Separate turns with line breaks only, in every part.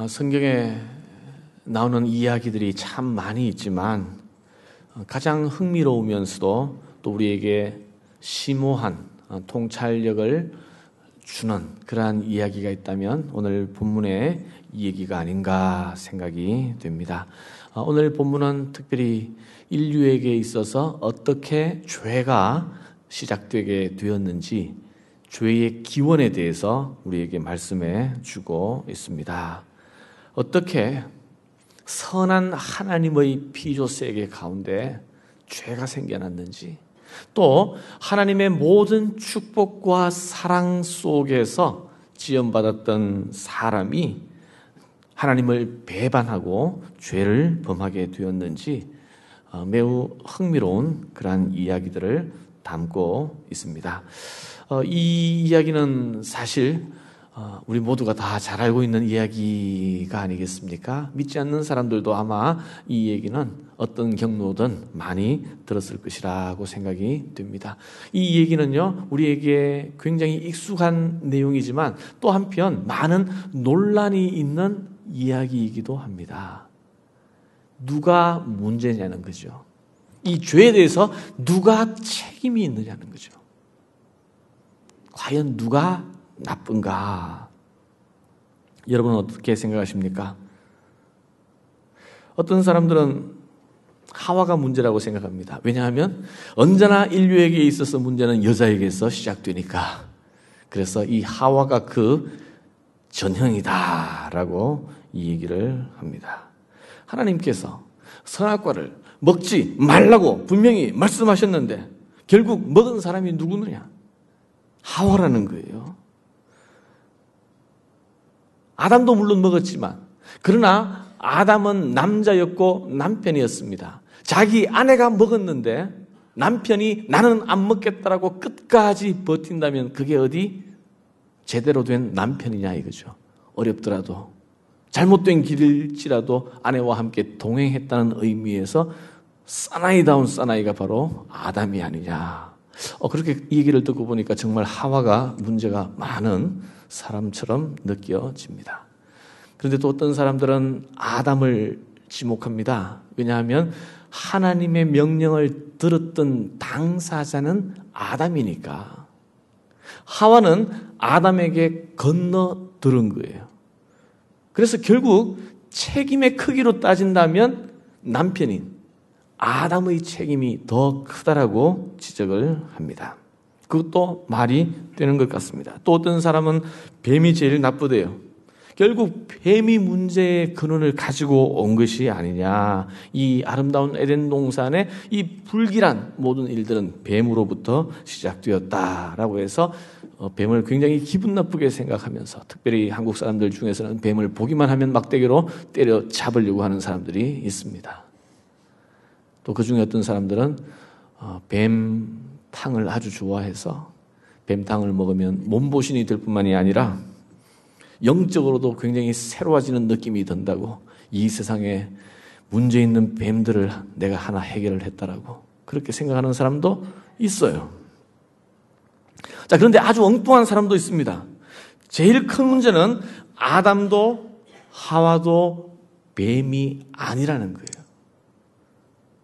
성경에 나오는 이야기들이 참 많이 있지만 가장 흥미로우면서도 또 우리에게 심오한 통찰력을 주는 그러한 이야기가 있다면 오늘 본문의 이 얘기가 아닌가 생각이 됩니다. 오늘 본문은 특별히 인류에게 있어서 어떻게 죄가 시작되게 되었는지 죄의 기원에 대해서 우리에게 말씀해 주고 있습니다. 어떻게 선한 하나님의 피조 세계 가운데 죄가 생겨났는지, 또 하나님의 모든 축복과 사랑 속에서 지원받았던 사람이 하나님을 배반하고 죄를 범하게 되었는지 매우 흥미로운 그러한 이야기들을 담고 있습니다. 이 이야기는 사실 우리 모두가 다 잘 알고 있는 이야기가 아니겠습니까? 믿지 않는 사람들도 아마 이 얘기는 어떤 경로든 많이 들었을 것이라고 생각이 됩니다. 이 얘기는요, 우리에게 굉장히 익숙한 내용이지만 또 한편 많은 논란이 있는 이야기이기도 합니다. 누가 문제냐는 거죠. 이 죄에 대해서 누가 책임이 있느냐는 거죠. 과연 누가 나쁜가? 여러분은 어떻게 생각하십니까? 어떤 사람들은 하와가 문제라고 생각합니다. 왜냐하면 언제나 인류에게 있어서 문제는 여자에게서 시작되니까. 그래서 이 하와가 그 전형이다라고 이 얘기를 합니다. 하나님께서 선악과를 먹지 말라고 분명히 말씀하셨는데 결국 먹은 사람이 누구느냐? 하와라는 거예요. 아담도 물론 먹었지만, 그러나 아담은 남자였고 남편이었습니다. 자기 아내가 먹었는데 남편이 나는 안 먹겠다라고 끝까지 버틴다면 그게 어디 제대로 된 남편이냐 이거죠. 어렵더라도 잘못된 길일지라도 아내와 함께 동행했다는 의미에서 사나이다운 사나이가 바로 아담이 아니냐. 그렇게 이 얘기를 듣고 보니까 정말 하와가 문제가 많은 사람처럼 느껴집니다. 그런데 또 어떤 사람들은 아담을 지목합니다. 왜냐하면 하나님의 명령을 들었던 당사자는 아담이니까. 하와는 아담에게 건너 들은 거예요. 그래서 결국 책임의 크기로 따진다면 남편인 아담의 책임이 더 크다라고 지적을 합니다. 그것도 말이 되는 것 같습니다. 또 어떤 사람은 뱀이 제일 나쁘대요. 결국 뱀이 문제의 근원을 가지고 온 것이 아니냐. 이 아름다운 에덴 동산의 이 불길한 모든 일들은 뱀으로부터 시작되었다라고 해서 뱀을 굉장히 기분 나쁘게 생각하면서, 특별히 한국 사람들 중에서는 뱀을 보기만 하면 막대기로 때려 잡으려고 하는 사람들이 있습니다. 또 그 중에 어떤 사람들은 뱀탕을 아주 좋아해서 뱀탕을 먹으면 몸보신이 될 뿐만이 아니라 영적으로도 굉장히 새로워지는 느낌이 든다고, 이 세상에 문제 있는 뱀들을 내가 하나 해결을 했다라고 그렇게 생각하는 사람도 있어요. 자, 그런데 아주 엉뚱한 사람도 있습니다. 제일 큰 문제는 아담도 하와도 뱀이 아니라는 거예요.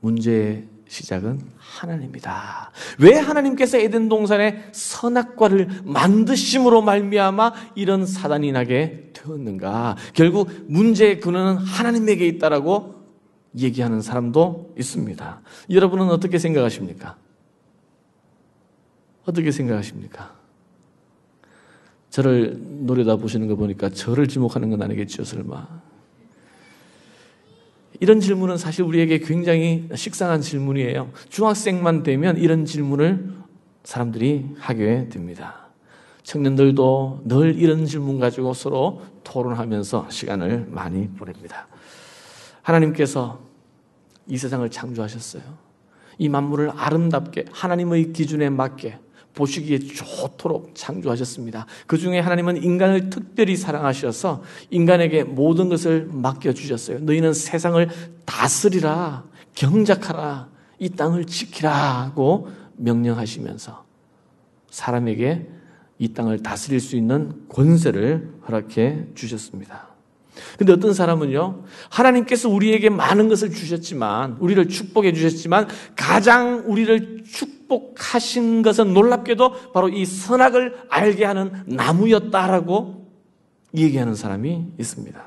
문제의 시작은 하나님이다. 왜 하나님께서 에덴 동산에 선악과를 만드심으로 말미암아 이런 사단이 나게 되었는가? 결국 문제의 근원은 하나님에게 있다라고 얘기하는 사람도 있습니다. 여러분은 어떻게 생각하십니까? 어떻게 생각하십니까? 저를 노려다보시는 거 보니까 저를 지목하는 건 아니겠죠, 설마. 이런 질문은 사실 우리에게 굉장히 식상한 질문이에요. 중학생만 되면 이런 질문을 사람들이 하게 됩니다. 청년들도 늘 이런 질문 가지고 서로 토론하면서 시간을 많이 보냅니다. 하나님께서 이 세상을 창조하셨어요. 이 만물을 아름답게 하나님의 기준에 맞게 보시기에 좋도록 창조하셨습니다. 그 중에 하나님은 인간을 특별히 사랑하셔서 인간에게 모든 것을 맡겨주셨어요. 너희는 세상을 다스리라, 경작하라, 이 땅을 지키라고 명령하시면서 사람에게 이 땅을 다스릴 수 있는 권세를 허락해 주셨습니다. 근데 어떤 사람은요, 하나님께서 우리에게 많은 것을 주셨지만, 우리를 축복해 주셨지만, 가장 우리를 축복하신 것은 놀랍게도 바로 이 선악을 알게 하는 나무였다라고 얘기하는 사람이 있습니다.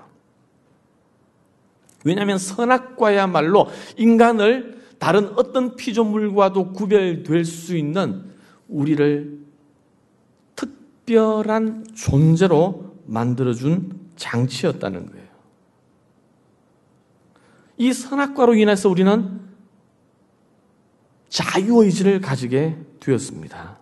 왜냐하면 선악과야말로 인간을 다른 어떤 피조물과도 구별될 수 있는 우리를 특별한 존재로 만들어준 장치였다는 거예요. 이 선악과로 인해서 우리는 자유의지를 가지게 되었습니다.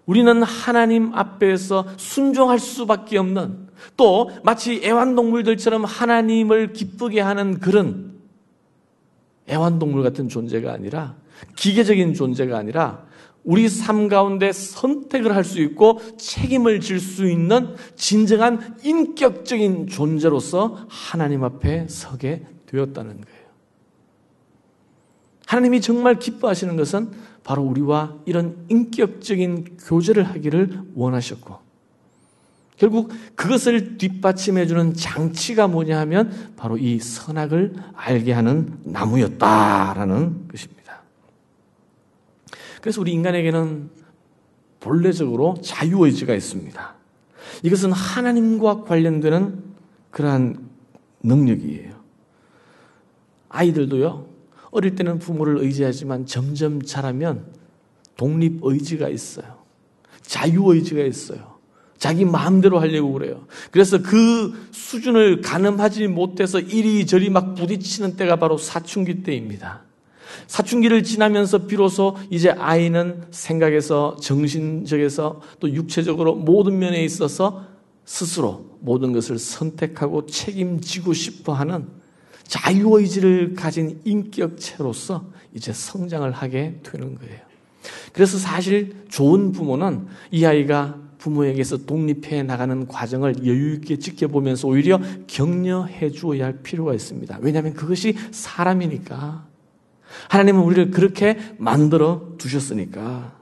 우리는 하나님 앞에서 순종할 수밖에 없는, 또 마치 애완동물들처럼 하나님을 기쁘게 하는 그런 애완동물 같은 존재가 아니라, 기계적인 존재가 아니라 우리 삶 가운데 선택을 할 수 있고 책임을 질 수 있는 진정한 인격적인 존재로서 하나님 앞에 서게 되었다는 거예요. 하나님이 정말 기뻐하시는 것은 바로 우리와 이런 인격적인 교제를 하기를 원하셨고, 결국 그것을 뒷받침해주는 장치가 뭐냐 하면 바로 이 선악을 알게 하는 나무였다라는 것입니다. 그래서 우리 인간에게는 본래적으로 자유의지가 있습니다. 이것은 하나님과 관련되는 그러한 능력이에요. 아이들도요, 어릴 때는 부모를 의지하지만 점점 자라면 독립의지가 있어요. 자유의지가 있어요. 자기 마음대로 하려고 그래요. 그래서 그 수준을 가늠하지 못해서 이리저리 막 부딪히는 때가 바로 사춘기 때입니다. 사춘기를 지나면서 비로소 이제 아이는 생각에서, 정신적에서, 또 육체적으로 모든 면에 있어서 스스로 모든 것을 선택하고 책임지고 싶어 하는 자유의지를 가진 인격체로서 이제 성장을 하게 되는 거예요. 그래서 사실 좋은 부모는 이 아이가 부모에게서 독립해 나가는 과정을 여유 있게 지켜보면서 오히려 격려해 주어야 할 필요가 있습니다. 왜냐하면 그것이 사람이니까. 하나님은 우리를 그렇게 만들어 두셨으니까.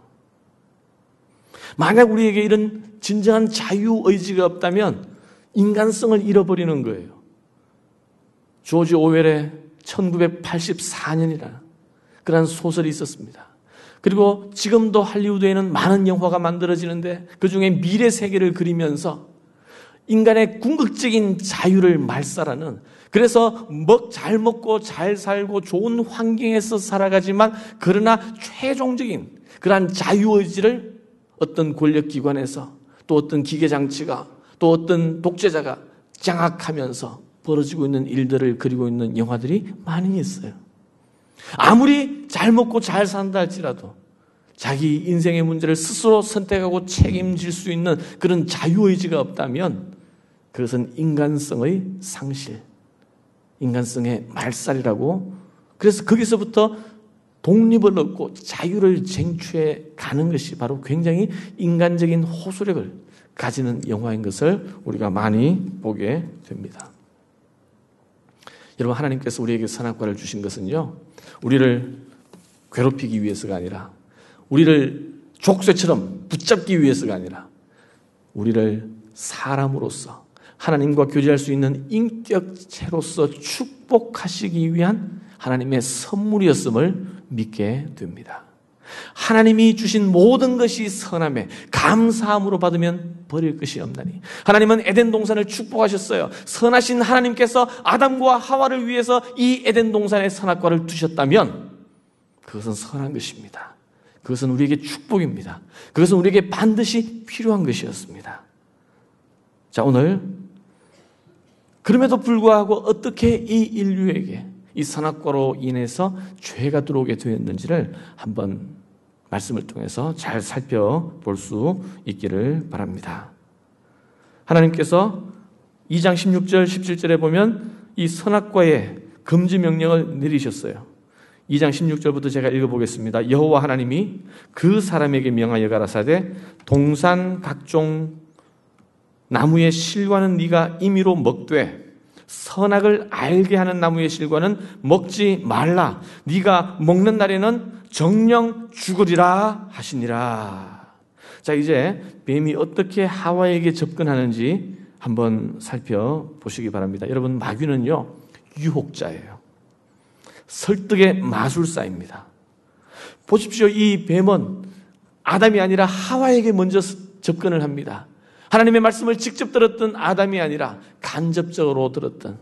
만약 우리에게 이런 진정한 자유의지가 없다면 인간성을 잃어버리는 거예요. 조지 오웰의 1984년이라는 그런 소설이 있었습니다. 그리고 지금도 할리우드에는 많은 영화가 만들어지는데 그중에 미래 세계를 그리면서 인간의 궁극적인 자유를 말살하는, 그래서 잘 먹고 잘 살고 좋은 환경에서 살아가지만 그러나 최종적인 그러한 자유의지를 어떤 권력기관에서, 또 어떤 기계장치가, 또 어떤 독재자가 장악하면서 벌어지고 있는 일들을 그리고 있는 영화들이 많이 있어요. 아무리 잘 먹고 잘 산다 할지라도 자기 인생의 문제를 스스로 선택하고 책임질 수 있는 그런 자유의지가 없다면 그것은 인간성의 상실, 인간성의 말살이라고. 그래서 거기서부터 독립을 얻고 자유를 쟁취해 가는 것이 바로 굉장히 인간적인 호소력을 가지는 영화인 것을 우리가 많이 보게 됩니다. 여러분, 하나님께서 우리에게 선악과를 주신 것은요, 우리를 괴롭히기 위해서가 아니라, 우리를 족쇄처럼 붙잡기 위해서가 아니라, 우리를 사람으로서 하나님과 교제할 수 있는 인격체로서 축복하시기 위한 하나님의 선물이었음을 믿게 됩니다. 하나님이 주신 모든 것이 선함에 감사함으로 받으면 버릴 것이 없나니. 하나님은 에덴 동산을 축복하셨어요. 선하신 하나님께서 아담과 하와를 위해서 이 에덴 동산에 선악과를 두셨다면 그것은 선한 것입니다. 그것은 우리에게 축복입니다. 그것은 우리에게 반드시 필요한 것이었습니다. 자, 오늘 그럼에도 불구하고 어떻게 이 인류에게 이 선악과로 인해서 죄가 들어오게 되었는지를 한번 말씀을 통해서 잘 살펴볼 수 있기를 바랍니다. 하나님께서 2장 16절 17절에 보면 이 선악과의 금지 명령을 내리셨어요. 2장 16절부터 제가 읽어보겠습니다. 여호와 하나님이 그 사람에게 명하여 가라사대 동산 각종 나무의 실과는 네가 임의로 먹되 선악을 알게 하는 나무의 실과는 먹지 말라. 네가 먹는 날에는 정령 죽으리라 하시니라. 자, 이제 뱀이 어떻게 하와에게 접근하는지 한번 살펴보시기 바랍니다. 여러분, 마귀는요, 유혹자예요. 설득의 마술사입니다. 보십시오. 이 뱀은 아담이 아니라 하와에게 먼저 접근을 합니다. 하나님의 말씀을 직접 들었던 아담이 아니라 간접적으로 들었던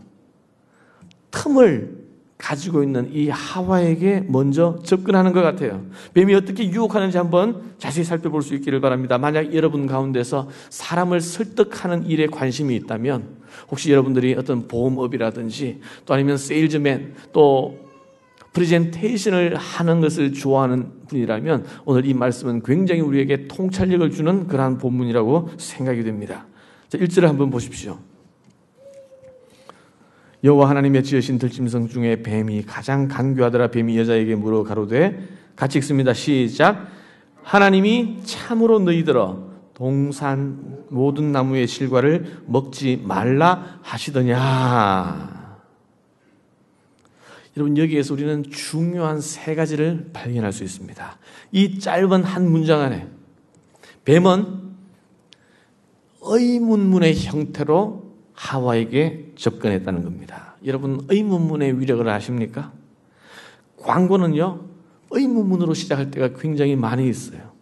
틈을 가지고 있는 이 하와에게 먼저 접근하는 것 같아요. 뱀이 어떻게 유혹하는지 한번 자세히 살펴볼 수 있기를 바랍니다. 만약 여러분 가운데서 사람을 설득하는 일에 관심이 있다면, 혹시 여러분들이 어떤 보험업이라든지 또 아니면 세일즈맨, 또 프레젠테이션을 하는 것을 좋아하는 분이라면 오늘 이 말씀은 굉장히 우리에게 통찰력을 주는 그러한 본문이라고 생각이 됩니다. 자, 1절을 한번 보십시오. 여호와 하나님의 지으신 들짐승 중에 뱀이 가장 간교하더라. 뱀이 여자에게 물어 가로되, 같이 읽습니다. 시작. 하나님이 참으로 너희들어 동산 모든 나무의 실과를 먹지 말라 하시더냐. 여러분, 여기에서 우리는 중요한 세 가지를 발견할 수 있습니다. 이 짧은 한 문장 안에 뱀은 의문문의 형태로 하와에게 접근했다는 겁니다. 여러분, 의문문의 위력을 아십니까? 광고는요, 의문문으로 시작할 때가 굉장히 많이 있어요.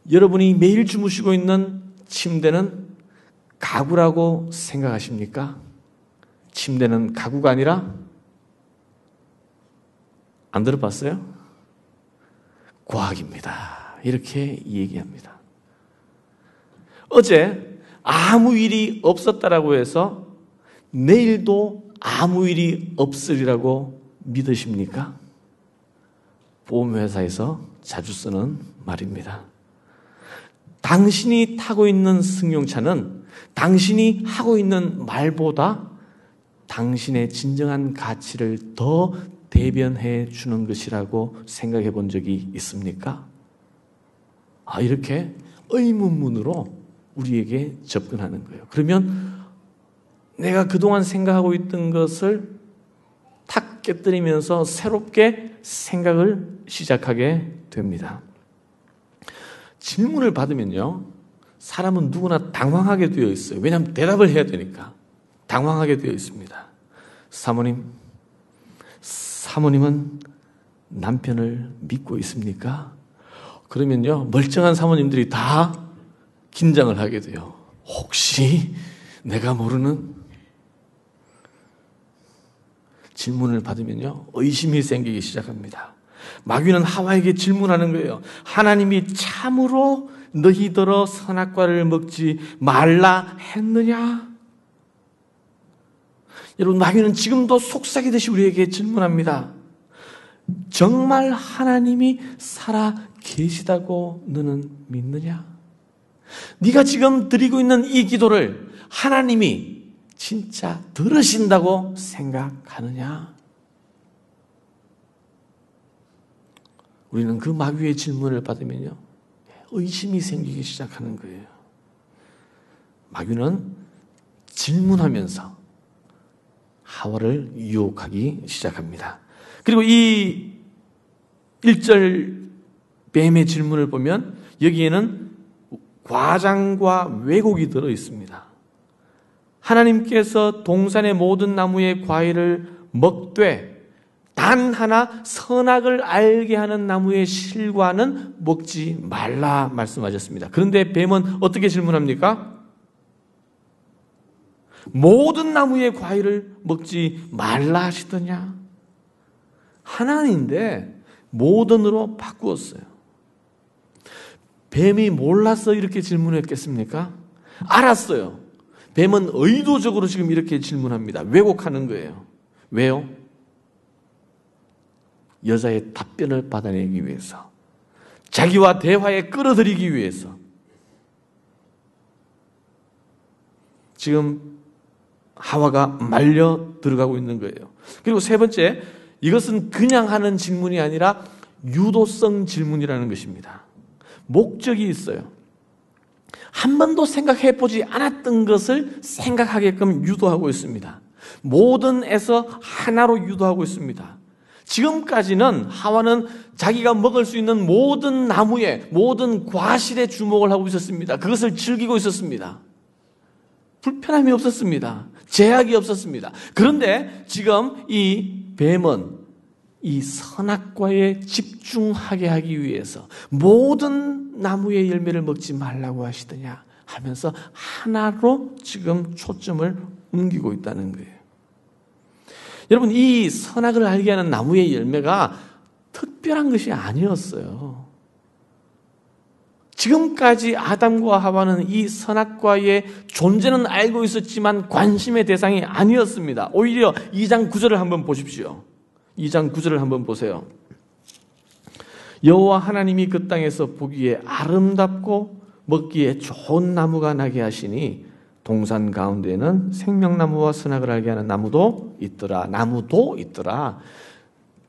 여러분이 매일 주무시고 있는 침대는 가구라고 생각하십니까? 침대는 가구가 아니라, 안 들어봤어요? 과학입니다. 이렇게 얘기합니다. 어제 아무 일이 없었다라고 해서 내일도 아무 일이 없으리라고 믿으십니까? 보험회사에서 자주 쓰는 말입니다. 당신이 타고 있는 승용차는 당신이 하고 있는 말보다 당신의 진정한 가치를 더 대변해 주는 것이라고 생각해 본 적이 있습니까? 이렇게 의문문으로 우리에게 접근하는 거예요. 그러면 내가 그동안 생각하고 있던 것을 탁 깨뜨리면서 새롭게 생각을 시작하게 됩니다. 질문을 받으면요, 사람은 누구나 당황하게 되어 있어요. 왜냐하면 대답을 해야 되니까 당황하게 되어 있습니다. 사모님은 남편을 믿고 있습니까? 그러면요, 멀쩡한 사모님들이 다 긴장을 하게 돼요. 혹시 내가 모르는 질문을 받으면요, 의심이 생기기 시작합니다. 마귀는 하와에게 질문하는 거예요. 하나님이 참으로 너희더러 선악과를 먹지 말라 했느냐? 여러분, 마귀는 지금도 속삭이듯이 우리에게 질문합니다. 정말 하나님이 살아 계시다고 너는 믿느냐? 네가 지금 드리고 있는 이 기도를 하나님이 진짜 들으신다고 생각하느냐? 우리는 그 마귀의 질문을 받으면요, 의심이 생기기 시작하는 거예요. 마귀는 질문하면서 하와를 유혹하기 시작합니다. 그리고 이 1절 뱀의 질문을 보면 여기에는 과장과 왜곡이 들어 있습니다. 하나님께서 동산의 모든 나무의 과일을 먹되 단 하나 선악을 알게 하는 나무의 실과는 먹지 말라 말씀하셨습니다. 그런데 뱀은 어떻게 질문합니까? 모든 나무의 과일을 먹지 말라 하시더냐? 하나인데 모든으로 바꾸었어요. 뱀이 몰라서 이렇게 질문했겠습니까? 알았어요. 뱀은 의도적으로 지금 이렇게 질문합니다. 왜곡하는 거예요. 왜요? 여자의 답변을 받아내기 위해서, 자기와 대화에 끌어들이기 위해서. 지금 하와가 말려 들어가고 있는 거예요. 그리고 세 번째, 이것은 그냥 하는 질문이 아니라 유도성 질문이라는 것입니다. 목적이 있어요. 한 번도 생각해 보지 않았던 것을 생각하게끔 유도하고 있습니다. 모든에서 하나로 유도하고 있습니다. 지금까지는 하와는 자기가 먹을 수 있는 모든 나무에, 모든 과실에 주목을 하고 있었습니다. 그것을 즐기고 있었습니다. 불편함이 없었습니다. 제약이 없었습니다. 그런데 지금 이 뱀은 이 선악과에 집중하게 하기 위해서 모든 나무의 열매를 먹지 말라고 하시더냐 하면서 하나로 지금 초점을 옮기고 있다는 거예요. 여러분, 이 선악을 알게 하는 나무의 열매가 특별한 것이 아니었어요. 지금까지 아담과 하와는 이 선악과의 존재는 알고 있었지만 관심의 대상이 아니었습니다. 오히려 2장 9절을 한번 보십시오. 2장 9절을 한번 보세요. 여호와 하나님이 그 땅에서 보기에 아름답고 먹기에 좋은 나무가 나게 하시니 동산 가운데에는 생명나무와 선악을 알게 하는 나무도 있더라. 나무도 있더라.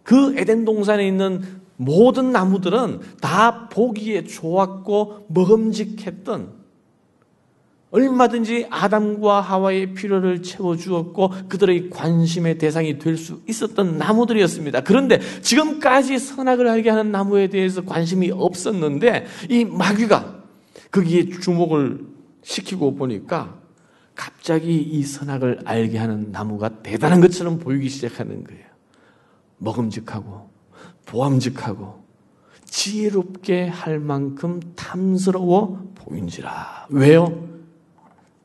그 에덴 동산에 있는 모든 나무들은 다 보기에 좋았고 먹음직했던, 얼마든지 아담과 하와의 필요를 채워주었고 그들의 관심의 대상이 될 수 있었던 나무들이었습니다. 그런데 지금까지 선악을 알게 하는 나무에 대해서 관심이 없었는데 이 마귀가 거기에 주목을 시키고 보니까 갑자기 이 선악을 알게 하는 나무가 대단한 것처럼 보이기 시작하는 거예요. 먹음직하고 보암직하고 지혜롭게 할 만큼 탐스러워 보인지라. 왜요?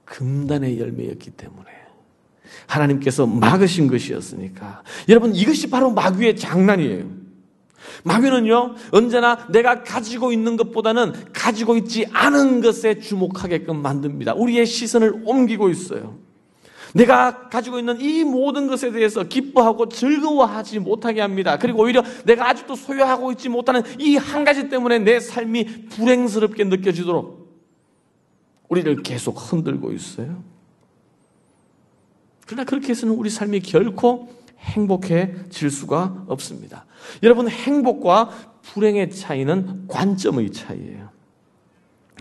금단의 열매였기 때문에. 하나님께서 막으신 것이었으니까. 여러분, 이것이 바로 마귀의 장난이에요. 마귀는요, 언제나 내가 가지고 있는 것보다는 가지고 있지 않은 것에 주목하게끔 만듭니다. 우리의 시선을 옮기고 있어요. 내가 가지고 있는 이 모든 것에 대해서 기뻐하고 즐거워하지 못하게 합니다. 그리고 오히려 내가 아직도 소유하고 있지 못하는 이 한 가지 때문에 내 삶이 불행스럽게 느껴지도록 우리를 계속 흔들고 있어요. 그러나 그렇게 해서는 우리 삶이 결코 행복해질 수가 없습니다. 여러분, 행복과 불행의 차이는 관점의 차이예요.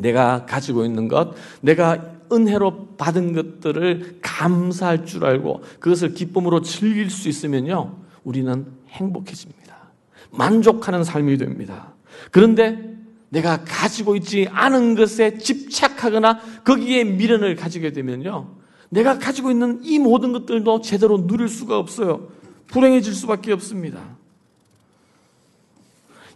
내가 가지고 있는 것, 내가 은혜로 받은 것들을 감사할 줄 알고 그것을 기쁨으로 즐길 수 있으면요, 우리는 행복해집니다. 만족하는 삶이 됩니다. 그런데 내가 가지고 있지 않은 것에 집착하거나 거기에 미련을 가지게 되면요, 내가 가지고 있는 이 모든 것들도 제대로 누릴 수가 없어요. 불행해질 수밖에 없습니다.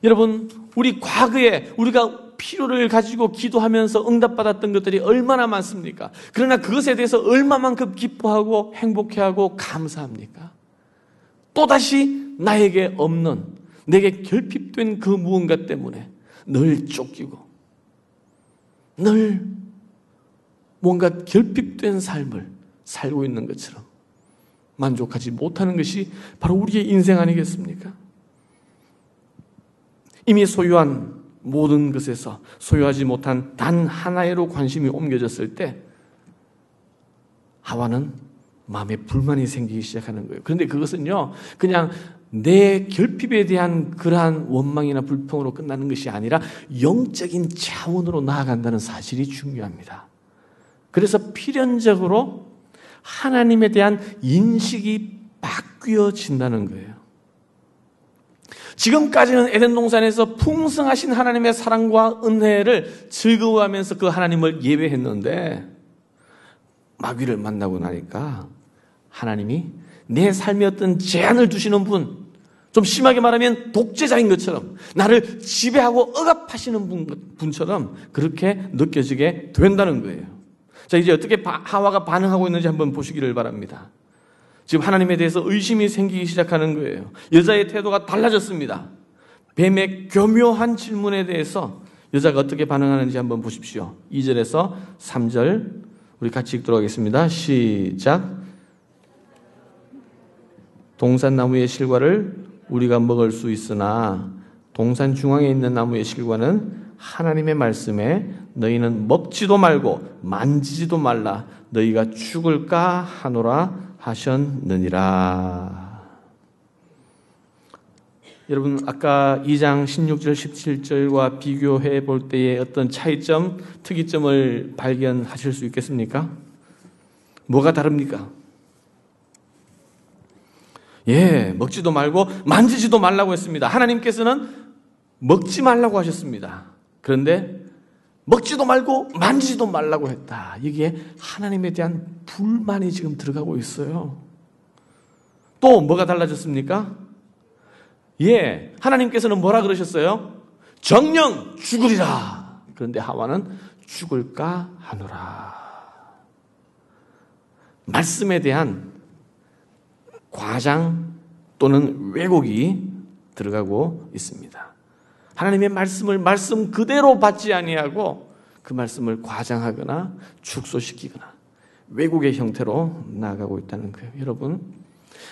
여러분, 우리 과거에 우리가 필요를 가지고 기도하면서 응답받았던 것들이 얼마나 많습니까? 그러나 그것에 대해서 얼마만큼 기뻐하고 행복해하고 감사합니까? 또다시 나에게 없는, 내게 결핍된 그 무언가 때문에 늘 쫓기고 늘 뭔가 결핍된 삶을 살고 있는 것처럼 만족하지 못하는 것이 바로 우리의 인생 아니겠습니까? 이미 소유한 모든 것에서 소유하지 못한 단 하나에로 관심이 옮겨졌을 때 하와는 마음에 불만이 생기기 시작하는 거예요. 그런데 그것은요, 그냥 내 결핍에 대한 그러한 원망이나 불평으로 끝나는 것이 아니라 영적인 차원으로 나아간다는 사실이 중요합니다. 그래서 필연적으로 하나님에 대한 인식이 바뀌어진다는 거예요. 지금까지는 에덴 동산에서 풍성하신 하나님의 사랑과 은혜를 즐거워하면서 그 하나님을 예배했는데 마귀를 만나고 나니까 하나님이 내 삶에 어떤 제한을 두시는 분, 좀 심하게 말하면 독재자인 것처럼 나를 지배하고 억압하시는 분처럼 그렇게 느껴지게 된다는 거예요. 자, 이제 어떻게 하와가 반응하고 있는지 한번 보시기를 바랍니다. 지금 하나님에 대해서 의심이 생기기 시작하는 거예요. 여자의 태도가 달라졌습니다. 뱀의 교묘한 질문에 대해서 여자가 어떻게 반응하는지 한번 보십시오. 2절에서 3절 우리 같이 읽도록 하겠습니다. 시작. 동산나무의 실과를 우리가 먹을 수 있으나 동산 중앙에 있는 나무의 실과는 하나님의 말씀에 너희는 먹지도 말고 만지지도 말라 너희가 죽을까 하노라 하셨느니라. 여러분, 아까 2장 16절 17절과 비교해 볼 때의 어떤 차이점, 특이점을 발견하실 수 있겠습니까? 뭐가 다릅니까? 먹지도 말고 만지지도 말라고 했습니다. 하나님께서는 먹지 말라고 하셨습니다. 그런데 먹지도 말고 만지지도 말라고 했다. 여기에 하나님에 대한 불만이 지금 들어가고 있어요. 또 뭐가 달라졌습니까? 예, 하나님께서는 뭐라 그러셨어요? 정녕 죽으리라. 그런데 하와는 죽을까 하노라. 말씀에 대한 과장 또는 왜곡이 들어가고 있습니다. 하나님의 말씀을 말씀 그대로 받지 아니하고 그 말씀을 과장하거나 축소시키거나 왜곡의 형태로 나아가고 있다는 거예요. 여러분,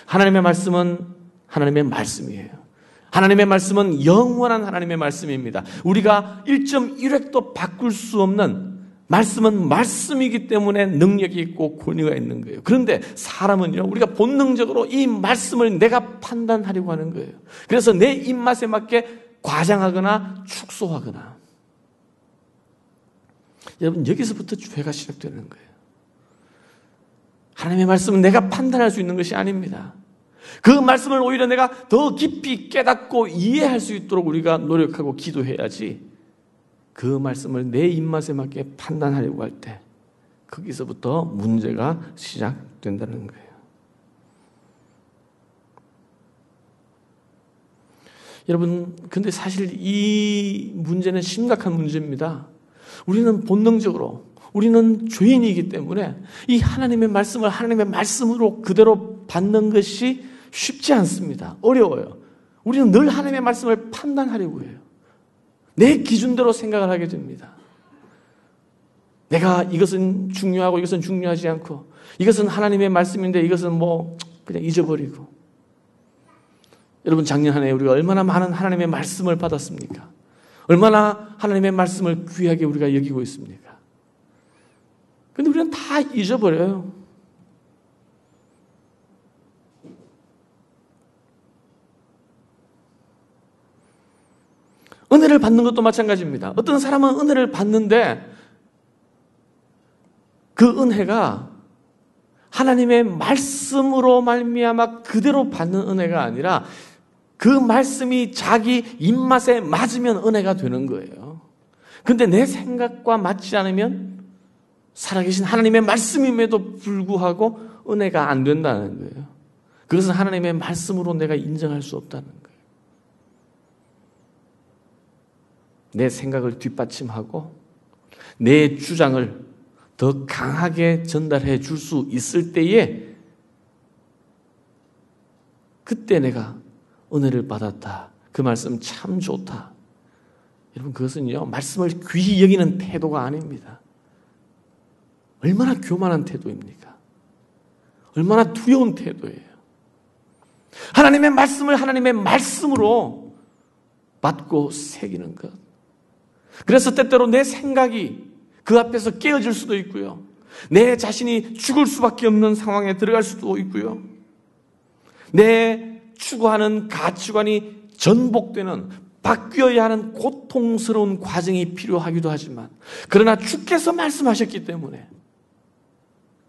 하나님의 말씀은 하나님의 말씀이에요. 하나님의 말씀은 영원한 하나님의 말씀입니다. 우리가 1.1획도 바꿀 수 없는 말씀은 말씀이기 때문에 능력이 있고 권위가 있는 거예요. 그런데 사람은요, 우리가 본능적으로 이 말씀을 내가 판단하려고 하는 거예요. 그래서 내 입맛에 맞게 과장하거나 축소하거나. 여러분, 여기서부터 죄가 시작되는 거예요. 하나님의 말씀은 내가 판단할 수 있는 것이 아닙니다. 그 말씀을 오히려 내가 더 깊이 깨닫고 이해할 수 있도록 우리가 노력하고 기도해야지, 그 말씀을 내 입맛에 맞게 판단하려고 할 때 거기서부터 문제가 시작된다는 거예요. 여러분, 근데 사실 이 문제는 심각한 문제입니다. 우리는 본능적으로, 우리는 죄인이기 때문에 이 하나님의 말씀을 하나님의 말씀으로 그대로 받는 것이 쉽지 않습니다. 어려워요. 우리는 늘 하나님의 말씀을 판단하려고 해요. 내 기준대로 생각을 하게 됩니다. 내가 이것은 중요하고 이것은 중요하지 않고, 이것은 하나님의 말씀인데 이것은 뭐 그냥 잊어버리고. 여러분, 작년 한 해 우리가 얼마나 많은 하나님의 말씀을 받았습니까? 얼마나 하나님의 말씀을 귀하게 우리가 여기고 있습니까? 근데 우리는 다 잊어버려요. 은혜를 받는 것도 마찬가지입니다. 어떤 사람은 은혜를 받는데 그 은혜가 하나님의 말씀으로 말미암아 그대로 받는 은혜가 아니라 그 말씀이 자기 입맛에 맞으면 은혜가 되는 거예요. 그런데 내 생각과 맞지 않으면 살아계신 하나님의 말씀임에도 불구하고 은혜가 안 된다는 거예요. 그것은 하나님의 말씀으로 내가 인정할 수 없다는 거예요. 내 생각을 뒷받침하고 내 주장을 더 강하게 전달해 줄 수 있을 때에 그때 내가 은혜를 받았다. 그 말씀 참 좋다. 여러분, 그것은요, 말씀을 귀히 여기는 태도가 아닙니다. 얼마나 교만한 태도입니까? 얼마나 두려운 태도예요. 하나님의 말씀을 하나님의 말씀으로 받고 새기는 것. 그래서 때때로 내 생각이 그 앞에서 깨어질 수도 있고요. 내 자신이 죽을 수밖에 없는 상황에 들어갈 수도 있고요. 내 추구하는 가치관이 전복되는, 바뀌어야 하는 고통스러운 과정이 필요하기도 하지만, 그러나 주께서 말씀하셨기 때문에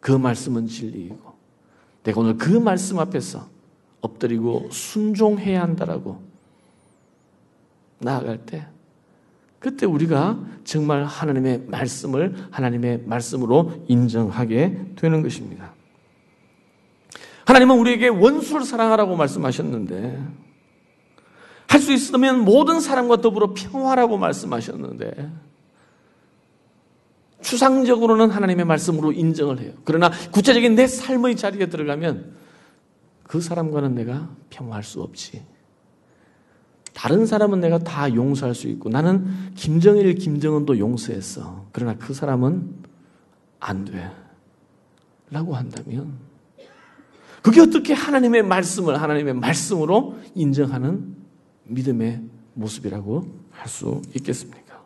그 말씀은 진리이고 내가 오늘 그 말씀 앞에서 엎드리고 순종해야 한다라고 나아갈 때, 그때 우리가 정말 하나님의 말씀을 하나님의 말씀으로 인정하게 되는 것입니다. 하나님은 우리에게 원수를 사랑하라고 말씀하셨는데, 할 수 있으면 모든 사람과 더불어 평화라고 말씀하셨는데, 추상적으로는 하나님의 말씀으로 인정을 해요. 그러나 구체적인 내 삶의 자리에 들어가면 그 사람과는 내가 평화할 수 없지. 다른 사람은 내가 다 용서할 수 있고, 나는 김정일, 김정은도 용서했어. 그러나 그 사람은 안 돼. 라고 한다면, 그게 어떻게 하나님의 말씀을 하나님의 말씀으로 인정하는 믿음의 모습이라고 할 수 있겠습니까?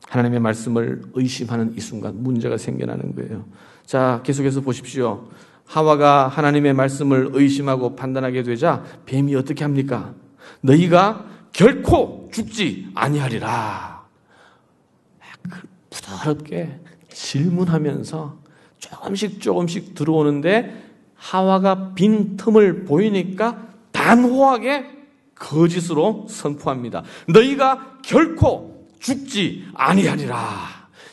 하나님의 말씀을 의심하는 이 순간 문제가 생겨나는 거예요. 자, 계속해서 보십시오. 하와가 하나님의 말씀을 의심하고 판단하게 되자 뱀이 어떻게 합니까? 너희가 결코 죽지 아니하리라. 부드럽게 질문하면서 조금씩 들어오는데, 하와가 빈 틈을 보이니까 단호하게 거짓으로 선포합니다. 너희가 결코 죽지 아니하리라.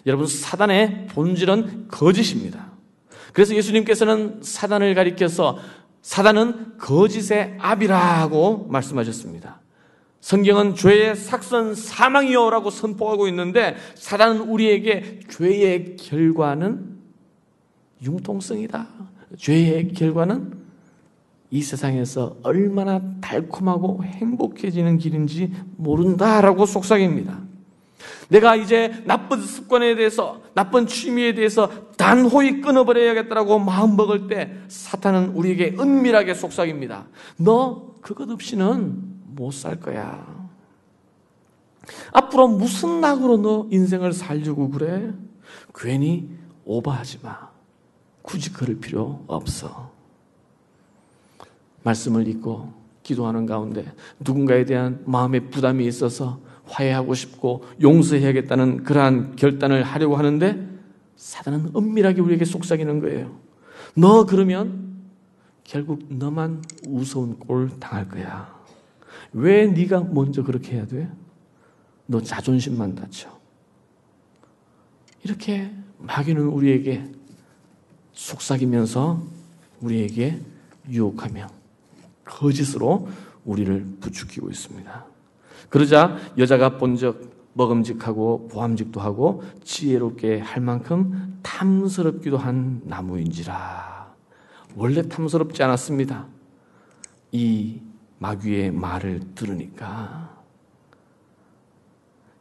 여러분, 사단의 본질은 거짓입니다. 그래서 예수님께서는 사단을 가리켜서 사단은 거짓의 아비라고 말씀하셨습니다. 성경은 죄의 삭선 사망이요라고 선포하고 있는데 사단은 우리에게 죄의 결과는 융통성이다. 죄의 결과는 이 세상에서 얼마나 달콤하고 행복해지는 길인지 모른다라고 속삭입니다. 내가 이제 나쁜 습관에 대해서, 나쁜 취미에 대해서 단호히 끊어버려야겠다라고 마음먹을 때 사탄은 우리에게 은밀하게 속삭입니다. 너 그것 없이는 못 살 거야. 앞으로 무슨 낙으로 너 인생을 살려고 그래? 괜히 오버하지 마. 굳이 그럴 필요 없어. 말씀을 읽고 기도하는 가운데 누군가에 대한 마음의 부담이 있어서 화해하고 싶고 용서해야겠다는 그러한 결단을 하려고 하는데 사단은 은밀하게 우리에게 속삭이는 거예요. 너 그러면 결국 너만 우스운 꼴 당할 거야. 왜 네가 먼저 그렇게 해야 돼? 너 자존심만 다쳐. 이렇게 마귀는 우리에게 속삭이면서 우리에게 유혹하며 거짓으로 우리를 부추기고 있습니다. 그러자 여자가 본즉 먹음직하고 보암직도 하고 지혜롭게 할 만큼 탐스럽기도 한 나무인지라. 원래 탐스럽지 않았습니다. 이 마귀의 말을 들으니까.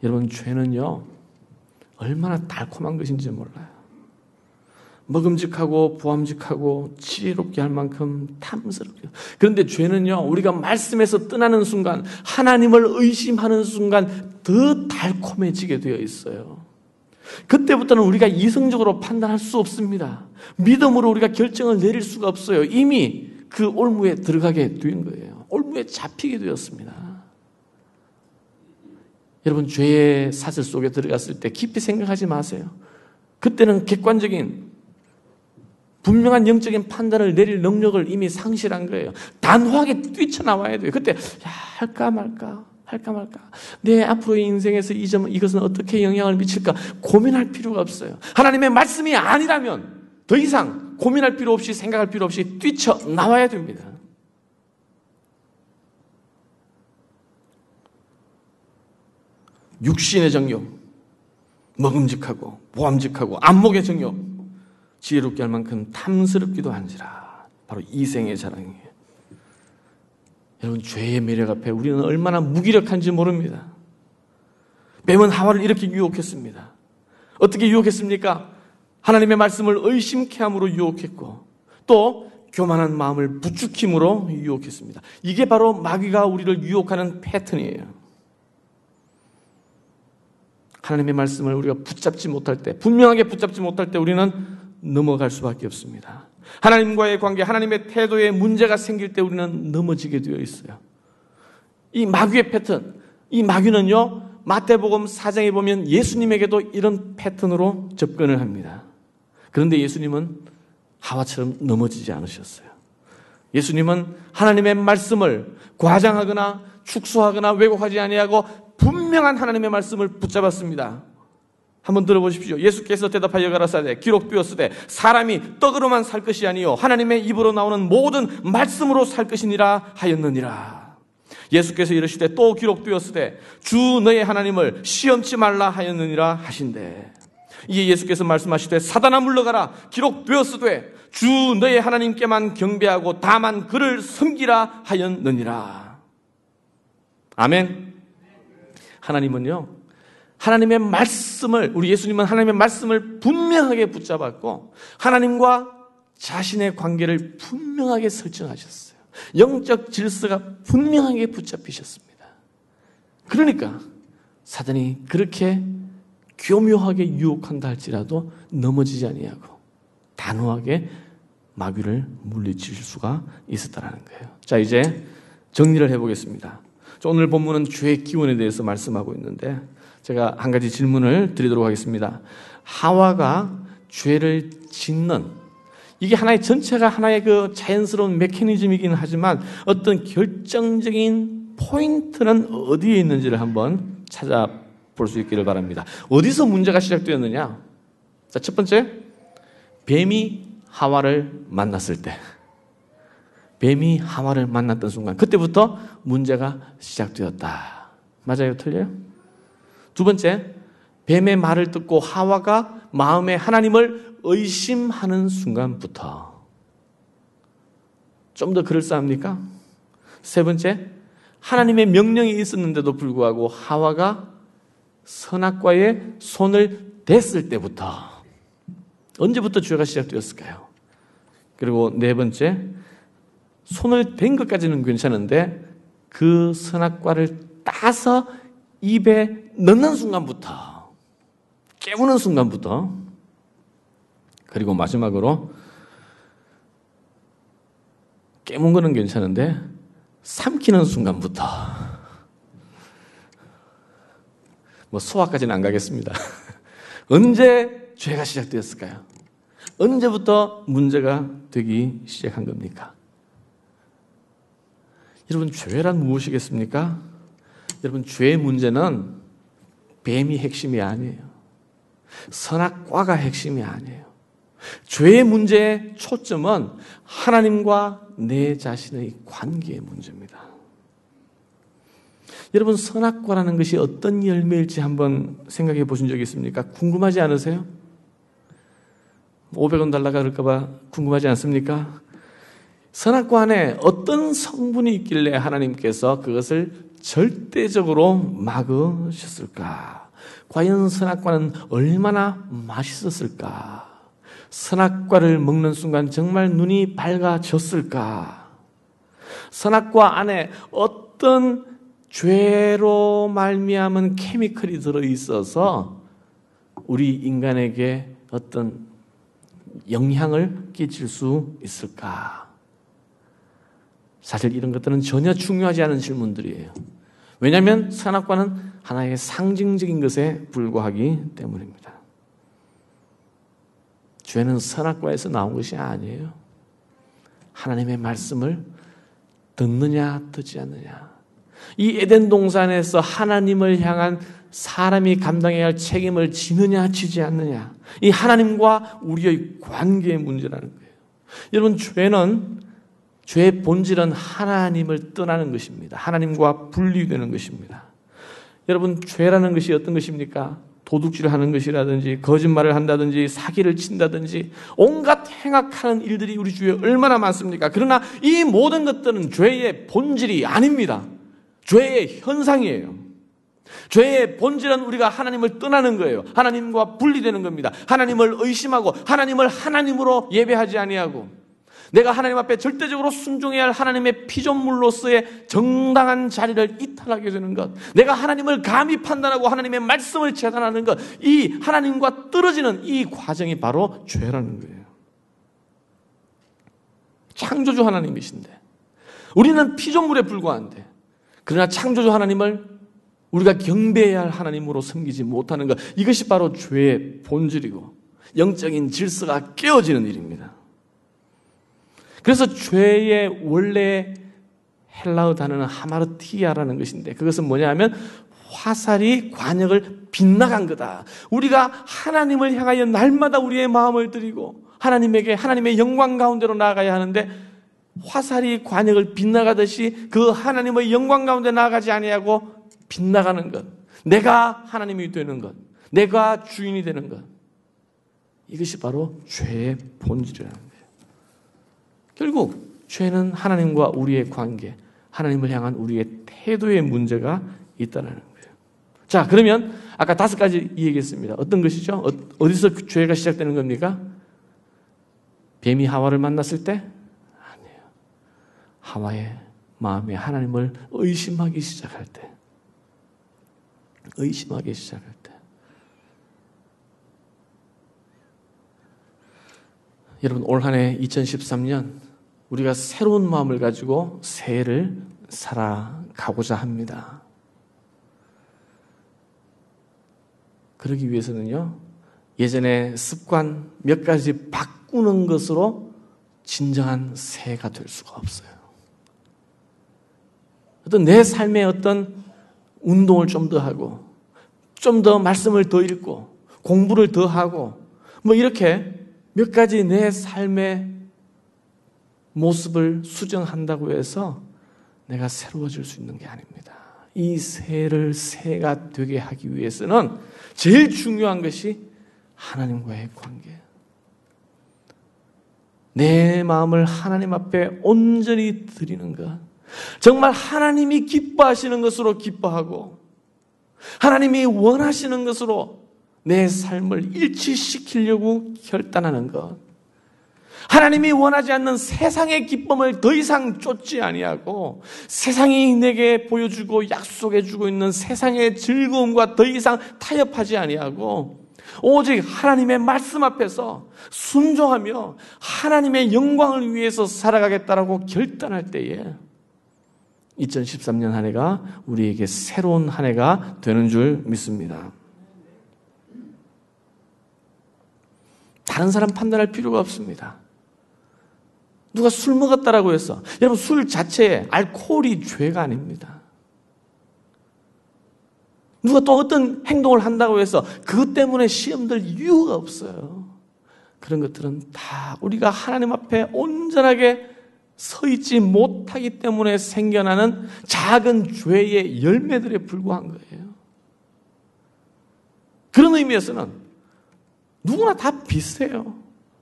여러분, 죄는요 얼마나 달콤한 것인지 몰라요. 먹음직하고 보암직하고 지혜롭게 할 만큼 탐스럽게. 그런데 죄는요, 우리가 말씀에서 떠나는 순간, 하나님을 의심하는 순간 더 달콤해지게 되어 있어요. 그때부터는 우리가 이성적으로 판단할 수 없습니다. 믿음으로 우리가 결정을 내릴 수가 없어요. 이미 그 올무에 들어가게 된 거예요. 올무에 잡히게 되었습니다. 여러분, 죄의 사슬 속에 들어갔을 때 깊이 생각하지 마세요. 그때는 객관적인 분명한 영적인 판단을 내릴 능력을 이미 상실한 거예요. 단호하게 뛰쳐나와야 돼요. 그때 할까 말까 내 앞으로의 인생에서 이것은 어떻게 영향을 미칠까 고민할 필요가 없어요. 하나님의 말씀이 아니라면 더 이상 고민할 필요 없이 생각할 필요 없이 뛰쳐나와야 됩니다. 육신의 정욕, 먹음직하고 보암직하고 안목의 정욕, 지혜롭게 할 만큼 탐스럽기도 한지라. 바로 이생의 자랑이에요. 여러분, 죄의 매력 앞에 우리는 얼마나 무기력한지 모릅니다. 뱀은 하와를 이렇게 유혹했습니다. 어떻게 유혹했습니까? 하나님의 말씀을 의심케 함으로 유혹했고 또 교만한 마음을 부추김으로 유혹했습니다. 이게 바로 마귀가 우리를 유혹하는 패턴이에요. 하나님의 말씀을 우리가 붙잡지 못할 때, 분명하게 붙잡지 못할 때 우리는 넘어갈 수밖에 없습니다. 하나님과의 관계, 하나님의 태도에 문제가 생길 때 우리는 넘어지게 되어 있어요. 이 마귀의 패턴, 이 마귀는요, 마태복음 4장에 보면 예수님에게도 이런 패턴으로 접근을 합니다. 그런데 예수님은 하와처럼 넘어지지 않으셨어요. 예수님은 하나님의 말씀을 과장하거나 축소하거나 왜곡하지 아니하고 분명한 하나님의 말씀을 붙잡았습니다. 한번 들어보십시오. 예수께서 대답하여 가라사대 기록되었으되 사람이 떡으로만 살 것이 아니요 하나님의 입으로 나오는 모든 말씀으로 살 것이니라 하였느니라. 예수께서 이르시되 또 기록되었으되 주 너의 하나님을 시험치 말라 하였느니라 하신대. 이에 예수께서 말씀하시되 사단아 물러가라 기록되었으되 주 너의 하나님께만 경배하고 다만 그를 섬기라 하였느니라. 아멘. 하나님은요, 하나님의 말씀을, 우리 예수님은 하나님의 말씀을 분명하게 붙잡았고 하나님과 자신의 관계를 분명하게 설정하셨어요. 영적 질서가 분명하게 붙잡히셨습니다. 그러니까 사단이 그렇게 교묘하게 유혹한다 할지라도 넘어지지 아니하고 단호하게 마귀를 물리칠 수가 있었다는 거예요. 자, 이제 정리를 해보겠습니다. 오늘 본문은 죄의 기원에 대해서 말씀하고 있는데 제가 한 가지 질문을 드리도록 하겠습니다. 하와가 죄를 짓는, 이게 하나의 전체가 하나의 그 자연스러운 메커니즘이긴 하지만 어떤 결정적인 포인트는 어디에 있는지를 한번 찾아볼 수 있기를 바랍니다. 어디서 문제가 시작되었느냐? 자, 첫 번째, 뱀이 하와를 만났을 때. 뱀이 하와를 만났던 순간, 그때부터 문제가 시작되었다. 맞아요? 틀려요? 두 번째, 뱀의 말을 듣고 하와가 마음에 하나님을 의심하는 순간부터. 좀 더 그럴싸합니까? 세 번째, 하나님의 명령이 있었는데도 불구하고 하와가 선악과에 손을 댔을 때부터. 언제부터 죄가 시작되었을까요? 그리고 네 번째, 손을 댄 것까지는 괜찮은데 그 선악과를 따서 입에 넣는 순간부터, 깨우는 순간부터, 그리고 마지막으로 깨문 거는 괜찮은데 삼키는 순간부터, 뭐 소화까지는 안 가겠습니다. 언제 죄가 시작되었을까요? 언제부터 문제가 되기 시작한 겁니까? 여러분, 죄란 무엇이겠습니까? 여러분, 죄의 문제는 뱀이 핵심이 아니에요. 선악과가 핵심이 아니에요. 죄의 문제의 초점은 하나님과 내 자신의 관계의 문제입니다. 여러분, 선악과라는 것이 어떤 열매일지 한번 생각해 보신 적이 있습니까? 궁금하지 않으세요? 500원 달라고 그럴까 봐 궁금하지 않습니까? 선악과 안에 어떤 성분이 있길래 하나님께서 그것을 절대적으로 막으셨을까? 과연 선악과는 얼마나 맛있었을까? 선악과를 먹는 순간 정말 눈이 밝아졌을까? 선악과 안에 어떤 죄로 말미암은 케미컬이 들어있어서 우리 인간에게 어떤 영향을 끼칠 수 있을까? 사실 이런 것들은 전혀 중요하지 않은 질문들이에요. 왜냐하면 선악과는 하나의 상징적인 것에 불과하기 때문입니다. 죄는 선악과에서 나온 것이 아니에요. 하나님의 말씀을 듣느냐 듣지 않느냐. 이 에덴 동산에서 하나님을 향한 사람이 감당해야 할 책임을 지느냐 지지 않느냐. 이 하나님과 우리의 관계의 문제라는 거예요. 여러분, 죄의 본질은 하나님을 떠나는 것입니다. 하나님과 분리되는 것입니다. 여러분, 죄라는 것이 어떤 것입니까? 도둑질을 하는 것이라든지 거짓말을 한다든지 사기를 친다든지 온갖 행악하는 일들이 우리 주위에 얼마나 많습니까? 그러나 이 모든 것들은 죄의 본질이 아닙니다. 죄의 현상이에요. 죄의 본질은 우리가 하나님을 떠나는 거예요. 하나님과 분리되는 겁니다. 하나님을 의심하고 하나님을 하나님으로 예배하지 아니하고 내가 하나님 앞에 절대적으로 순종해야 할 하나님의 피조물로서의 정당한 자리를 이탈하게 되는 것, 내가 하나님을 감히 판단하고 하나님의 말씀을 재단하는 것, 이 하나님과 떨어지는 이 과정이 바로 죄라는 거예요. 창조주 하나님이신데 우리는 피조물에 불과한데, 그러나 창조주 하나님을 우리가 경배해야 할 하나님으로 섬기지 못하는 것, 이것이 바로 죄의 본질이고 영적인 질서가 깨어지는 일입니다. 그래서 죄의 원래 헬라어 단어는 하마르티아라는 것인데, 그것은 뭐냐 하면 화살이 관역을 빗나간 거다. 우리가 하나님을 향하여 날마다 우리의 마음을 드리고 하나님에게 하나님의 영광 가운데로 나아가야 하는데, 화살이 관역을 빗나가듯이 그 하나님의 영광 가운데 나아가지 아니하고 빗나가는 것, 내가 하나님이 되는 것, 내가 주인이 되는 것, 이것이 바로 죄의 본질이라는 거예요. 결국 죄는 하나님과 우리의 관계, 하나님을 향한 우리의 태도의 문제가 있다는 거예요. 자, 그러면 아까 5가지 얘기했습니다. 어떤 것이죠? 어디서 죄가 시작되는 겁니까? 뱀이 하와를 만났을 때? 아니에요. 하와의 마음에 하나님을 의심하기 시작할 때. 의심하기 시작할 때. 여러분, 올 한 해 2013년 우리가 새로운 마음을 가지고 새해를 살아가고자 합니다. 그러기 위해서는요, 예전에 습관 몇 가지 바꾸는 것으로 진정한 새해가 될 수가 없어요. 어떤 내 삶의 어떤 운동을 좀 더 하고, 좀 더 말씀을 더 읽고, 공부를 더 하고, 뭐 이렇게 몇 가지 내 삶의 모습을 수정한다고 해서 내가 새로워질 수 있는 게 아닙니다. 이 새를 새가 되게 하기 위해서는 제일 중요한 것이 하나님과의 관계. 내 마음을 하나님 앞에 온전히 드리는 것. 정말 하나님이 기뻐하시는 것으로 기뻐하고 하나님이 원하시는 것으로 내 삶을 일치시키려고 결단하는 것. 하나님이 원하지 않는 세상의 기쁨을 더 이상 쫓지 아니하고 세상이 내게 보여주고 약속해주고 있는 세상의 즐거움과 더 이상 타협하지 아니하고 오직 하나님의 말씀 앞에서 순종하며 하나님의 영광을 위해서 살아가겠다라고 결단할 때에 2013년 한 해가 우리에게 새로운 한 해가 되는 줄 믿습니다. 다른 사람 판단할 필요가 없습니다. 누가 술 먹었다라고 해서 여러분 술 자체에 알코올이 죄가 아닙니다. 누가 또 어떤 행동을 한다고 해서 그것 때문에 시험 들 이유가 없어요. 그런 것들은 다 우리가 하나님 앞에 온전하게 서 있지 못하기 때문에 생겨나는 작은 죄의 열매들에 불과한 거예요. 그런 의미에서는 누구나 다 비슷해요.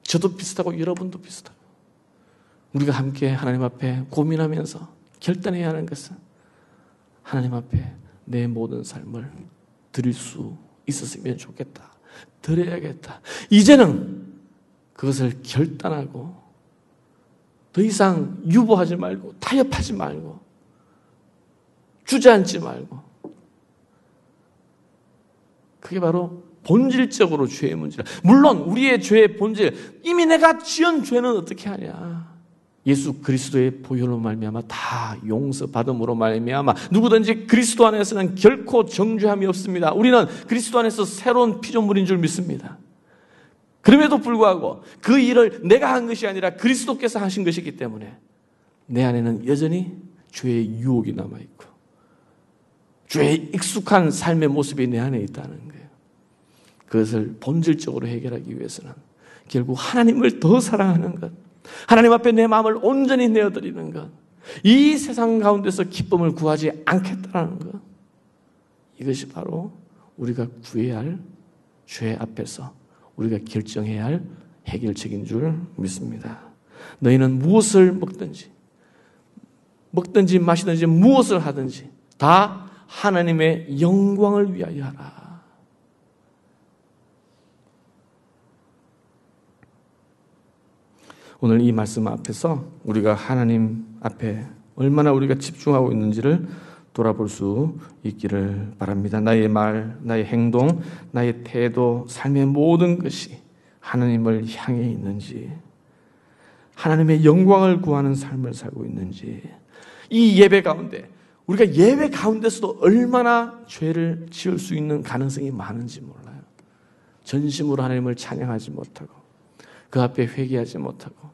저도 비슷하고 여러분도 비슷하고. 우리가 함께 하나님 앞에 고민하면서 결단해야 하는 것은 하나님 앞에 내 모든 삶을 드릴 수 있었으면 좋겠다. 드려야겠다. 이제는 그것을 결단하고 더 이상 유보하지 말고 타협하지 말고 주저앉지 말고 그게 바로 본질적으로 죄의 문제다. 물론 우리의 죄의 본질 이미 내가 지은 죄는 어떻게 하냐. 예수 그리스도의 보혈로 말미암아 다 용서받음으로 말미암아 누구든지 그리스도 안에서는 결코 정죄함이 없습니다. 우리는 그리스도 안에서 새로운 피조물인 줄 믿습니다. 그럼에도 불구하고 그 일을 내가 한 것이 아니라 그리스도께서 하신 것이기 때문에 내 안에는 여전히 죄의 유혹이 남아있고 죄에 익숙한 삶의 모습이 내 안에 있다는 거예요. 그것을 본질적으로 해결하기 위해서는 결국 하나님을 더 사랑하는 것, 하나님 앞에 내 마음을 온전히 내어드리는 것, 이 세상 가운데서 기쁨을 구하지 않겠다는 것, 이것이 바로 우리가 구해야 할 죄 앞에서 우리가 결정해야 할 해결책인 줄 믿습니다. 너희는 무엇을 먹든지 마시든지 무엇을 하든지 다 하나님의 영광을 위하여 하라. 오늘 이 말씀 앞에서 우리가 하나님 앞에 얼마나 우리가 집중하고 있는지를 돌아볼 수 있기를 바랍니다. 나의 말, 나의 행동, 나의 태도, 삶의 모든 것이 하나님을 향해 있는지, 하나님의 영광을 구하는 삶을 살고 있는지, 이 예배 가운데 우리가 예배 가운데서도 얼마나 죄를 지을 수 있는 가능성이 많은지 몰라요. 전심으로 하나님을 찬양하지 못하고 그 앞에 회개하지 못하고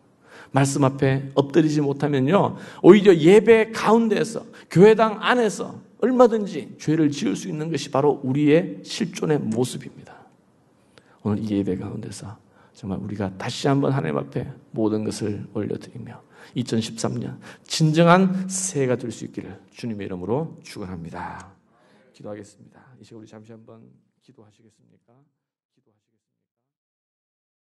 말씀 앞에 엎드리지 못하면요, 오히려 예배 가운데에서 교회당 안에서 얼마든지 죄를 지을 수 있는 것이 바로 우리의 실존의 모습입니다. 오늘 이 예배 가운데서 정말 우리가 다시 한번 하나님 앞에 모든 것을 올려드리며 2013년 진정한 새해가 될 수 있기를 주님의 이름으로 축원합니다. 기도하겠습니다. 이 시간 우리 잠시 한번 기도하시겠습니까?